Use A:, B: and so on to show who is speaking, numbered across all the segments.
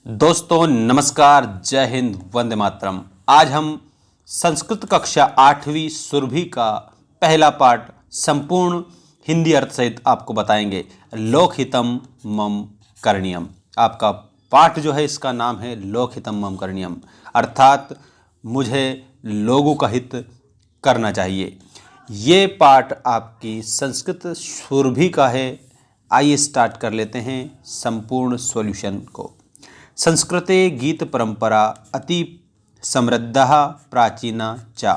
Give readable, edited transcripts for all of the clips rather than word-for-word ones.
A: दोस्तों नमस्कार, जय हिंद, वंदे मातरम। आज हम संस्कृत कक्षा 8वीं सुरभि का पहला पाठ संपूर्ण हिंदी अर्थ सहित आपको बताएंगे। लोकहितम मम करणीयम। आपका पाठ जो है इसका नाम है लोकहितम मम करणीयम, अर्थात मुझे लोगों का हित करना चाहिए। ये पाठ आपकी संस्कृत सुरभि का है। आइए स्टार्ट कर लेते हैं संपूर्ण सॉल्यूशन को। संस्कृते गीत परंपरा अति समृद्धा प्राचीना च।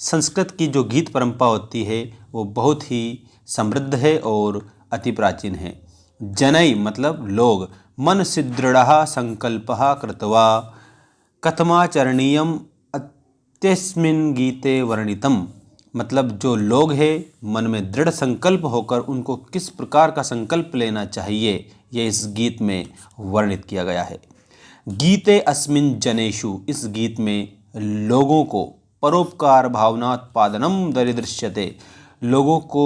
A: संस्कृत की जो गीत परंपरा होती है वो बहुत ही समृद्ध है और अति प्राचीन है। जनई मतलब लोग, मन सुदृढ़ संकल्प कृत्वा कथमाचरणीयम अत्यस्मिन् गीते वर्णितम। मतलब जो लोग हैं मन में दृढ़ संकल्प होकर उनको किस प्रकार का संकल्प लेना चाहिए, ये इस गीत में वर्णित किया गया है। गीते अस्मिन् जनेषु, इस गीत में लोगों को परोपकार भावनात्पादनम दरिदृश्यते। लोगों को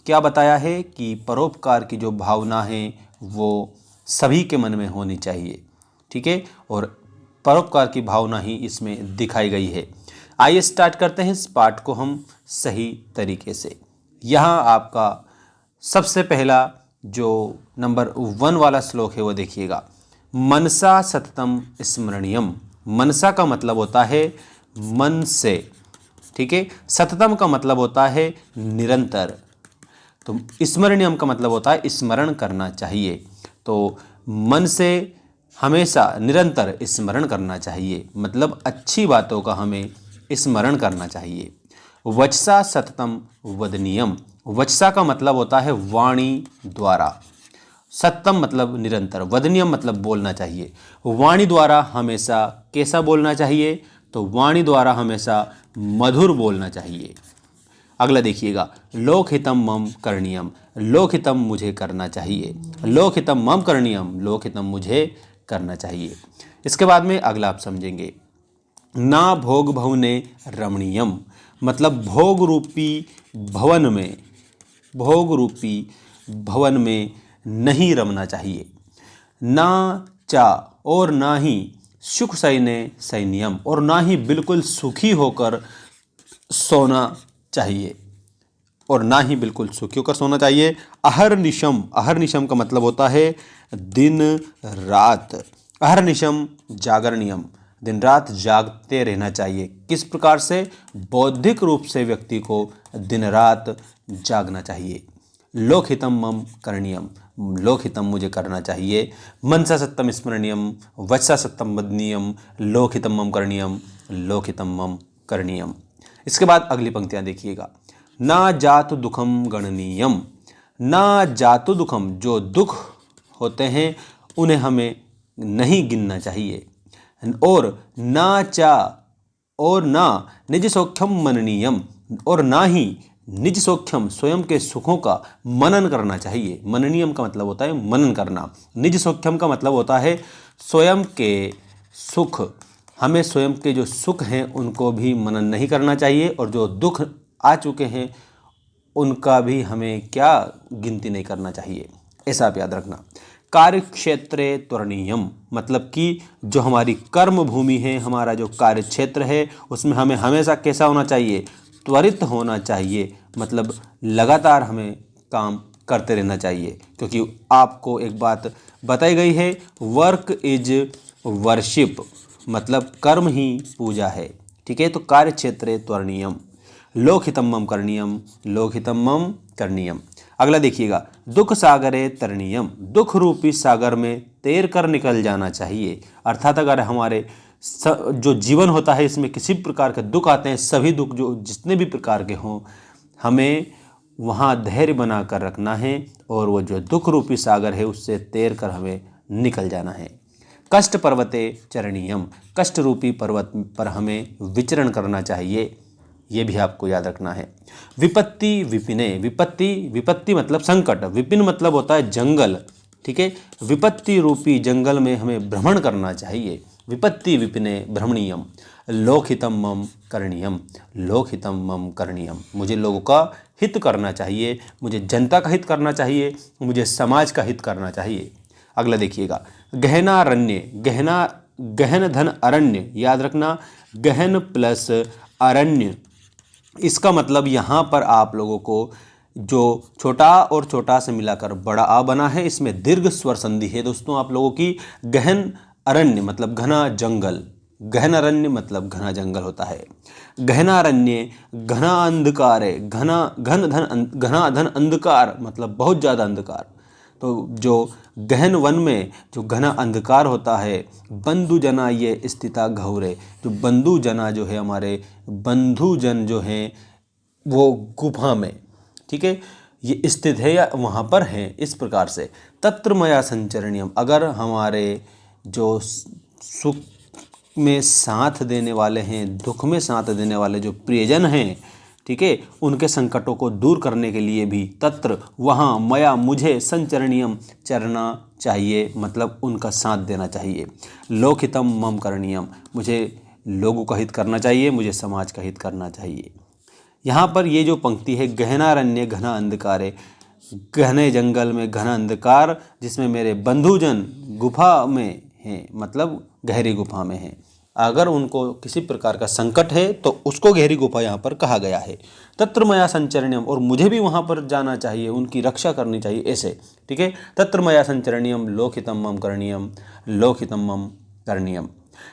A: क्या बताया है कि परोपकार की जो भावना है वो सभी के मन में होनी चाहिए। ठीक है, और परोपकार की भावना ही इसमें दिखाई गई है। आइए स्टार्ट करते हैं इस पाठ को हम सही तरीके से। यहाँ आपका सबसे पहला जो नंबर 1 वाला श्लोक है वो देखिएगा। मनसा सततम स्मरणीयम। मनसा का मतलब होता है मन से, ठीक है। सततम का मतलब होता है निरंतर। तो स्मरणीयम का मतलब होता है स्मरण करना चाहिए। तो मन से हमेशा निरंतर स्मरण करना चाहिए, मतलब अच्छी बातों का हमें स्मरण करना चाहिए। वचसा सततम वदनीयम। वचसा का मतलब होता है वाणी द्वारा। सत्यम मतलब निरंतर, वदनीयम मतलब बोलना चाहिए। वाणी द्वारा हमेशा कैसा बोलना चाहिए? तो वाणी द्वारा हमेशा मधुर बोलना चाहिए। अगला देखिएगा, लोकहितम मम करणीयम। लोकहितम मुझे करना चाहिए। लोकहितम मम करणीयम, लोकहितम मुझे करना चाहिए। इसके बाद में अगला आप समझेंगे। ना भोग भवने रमणीयम। मतलब भोग रूपी भवन में, भोग रूपी भवन में नहीं रमना चाहिए। ना चा, और ना ही सुख सैन्य सैन्यम, और ना ही बिल्कुल सुखी होकर सोना चाहिए, और ना ही बिल्कुल सुखी होकर सोना चाहिए। अहर्निशम, अहर्निशम का मतलब होता है दिन रात। अहर्निशम जागरणीयम, दिन रात जागते रहना चाहिए। किस प्रकार से? बौद्धिक रूप से व्यक्ति को दिन रात जागना चाहिए। लोकहितम मम करणीयम, लोकहितम मुझे करना चाहिए। मनसा सत्यम स्मरणीयम, वचसा सत्यम वदनीयम, लोकहितम मम करणीयम, लोकहितम मम करणीयम। इसके बाद अगली पंक्तियां देखिएगा। ना जातु दुखम गणनीयम। ना जातु दुखम, जो दुख होते हैं उन्हें हमें नहीं गिनना चाहिए। और ना चा, और ना निज सौख्यम मननीयम, और ना ही निज सौख्यम स्वयं के सुखों का मनन करना चाहिए। मननीयम का मतलब होता है मनन करना। निज सौख्यम का मतलब होता है स्वयं के सुख। हमें स्वयं के जो सुख हैं उनको भी मनन नहीं करना चाहिए, और जो दुख आ चुके हैं उनका भी हमें क्या गिनती नहीं करना चाहिए, ऐसा आप याद रखना। कार्य क्षेत्रे त्वरणीयम, मतलब कि जो हमारी कर्म भूमि है, हमारा जो कार्य क्षेत्र है, उसमें हमें हमेशा कैसा होना चाहिए? त्वरित होना चाहिए। मतलब लगातार हमें काम करते रहना चाहिए, क्योंकि आपको एक बात बताई गई है, वर्क इज वर्शिप, मतलब कर्म ही पूजा है। ठीक है, तो कार्य क्षेत्रे त्वरणीयम, लोकहितम मम करणीयम, लोकहितम मम करणीयम। अगला देखिएगा, दुख सागरे तरणीयम। दुख रूपी सागर में तैर कर निकल जाना चाहिए। अर्थात अगर हमारे जो जीवन होता है इसमें किसी प्रकार के दुख आते हैं, सभी दुख जो जितने भी प्रकार के हों, हमें वहाँ धैर्य बना कर रखना है, और वो जो दुख रूपी सागर है उससे तैर कर हमें निकल जाना है। कष्ट पर्वते चरणीयम, कष्ट रूपी पर्वत पर हमें विचरण करना चाहिए, ये भी आपको याद रखना है। विपत्ति विपिने, विपत्ति, विपत्ति मतलब संकट, विपिन मतलब होता है जंगल। ठीक है, विपत्ति रूपी जंगल में हमें भ्रमण करना चाहिए। विपत्ति विपिने भ्रमणीयम, लोकहितम मम करणीयम, लोकहितम मम करणीयम। मुझे लोगों का हित करना चाहिए, मुझे जनता का हित करना चाहिए, मुझे समाज का हित करना चाहिए। अगला देखिएगा, गहनारण्य, गहन धन अरण्य, याद रखना गहन प्लस अरण्य, इसका मतलब यहाँ पर आप लोगों को जो छोटा और छोटा से मिलाकर बड़ा आ बना है, इसमें दीर्घ स्वर संधि है दोस्तों आप लोगों की। गहन अरण्य मतलब घना जंगल, गहन अरण्य मतलब घना जंगल होता है। गहनारण्य घना अंधकार है, घना धन अंधकार मतलब बहुत ज़्यादा अंधकार। तो जो गहन वन में जो घना अंधकार होता है, बंधु जना ये स्थिता घौरे, जो बंधु जना जो है हमारे बंधुजन जो हैं वो गुफा में, ठीक है, ये स्थित है या वहाँ पर है। इस प्रकार से तत्र मया संचरणीयम, अगर हमारे जो सुख में साथ देने वाले हैं, दुख में साथ देने वाले जो प्रियजन हैं, ठीक है, उनके संकटों को दूर करने के लिए भी तत्र वहाँ मया मुझे संचरणीयम चरना चाहिए, मतलब उनका साथ देना चाहिए। लोकहितम मम करणीयम, मुझे लोगों का हित करना चाहिए, मुझे समाज का हित करना चाहिए। यहाँ पर ये जो पंक्ति है, गहनारण्य घना अंधकार है, घने जंगल में घना अंधकार जिसमें मेरे बंधुजन गुफा में हैं, मतलब गहरी गुफा में हैं। अगर उनको किसी प्रकार का संकट है तो उसको गहरी गुफा यहाँ पर कहा गया है। तत्र मया संचरणीयम, और मुझे भी वहाँ पर जाना चाहिए, उनकी रक्षा करनी चाहिए, ऐसे, ठीक है। तत्र मया संचरणीयम लोकहितम मम करणीयम, लोकहितम मम करणीयम।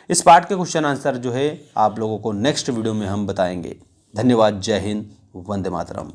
A: इस पार्ट के क्वेश्चन आंसर जो है आप लोगों को नेक्स्ट वीडियो में हम बताएंगे। धन्यवाद, जय हिंद, वंदे मातरम।